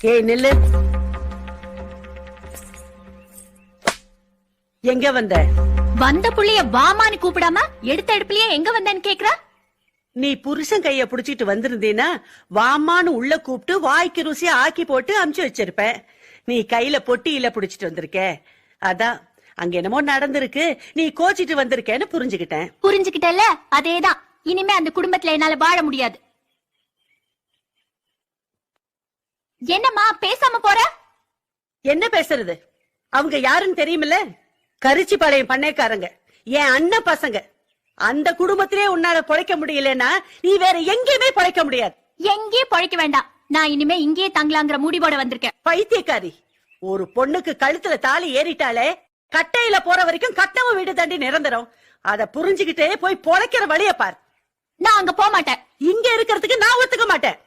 ஏய் நில்லு. எங்க வந்த? வந்த புள்ளைய வாமான்னு கூப்பிடாம எடுத்த எடுப்புலயே எங்க வந்தேன்னு கேக்குறா? நீ புருஷன் கைய புடிச்சிட்டு வந்திருந்தீனா வாமான்னு உள்ள கூப்பிட்டு வாய்க்கு ருசியா ஆக்கி போட்டு அமுச்சு வச்சிருப்பேன். நீ கையில பொட்டியில புடிச்சிட்டு வந்திருக்க. அதான் அங்க என்னமோ நடந்திருக்கு, நீ கோச்சிட்டு வந்திருக்கேன்னு புரிஞ்சுக்கிட்டேன். புரிஞ்சுக்கிட்டல? அதேதான். இனிமே அந்த குடும்பத்துல என்னால வாழ முடியாது. என்னம்மா பேசாம போற? என்ன பேசுறது? அவங்க யாருன்னு தெரியுமில்ல? கரிச்சிபாளையம் பண்ணைக்காரங்க, என் அண்ணன் பசங்க. அந்த குடும்பத்திலே உன்னால பொழைக்க முடியலன்னா நீ வேற எங்கேயுமே பொழைக்க முடியாது. எங்கேயும் பொழைக்க வேண்டாம். நான் இனிமே இங்கேயே தங்கலாங்கிற முடிவோட வந்திருக்கேன். பைத்தியக்காரி, ஒரு பொண்ணுக்கு கழுத்துல தாலி ஏறிட்டாலே கட்டையில போற வரைக்கும் கட்டவும் வீடு தாண்டி நிரந்தரம். அத புரிஞ்சுக்கிட்டே போய் பொழைக்கிற வழிய பார். நான் அங்க போக மாட்டேன். இங்க இருக்கிறதுக்கு நான் ஒத்துக்க மாட்டேன்.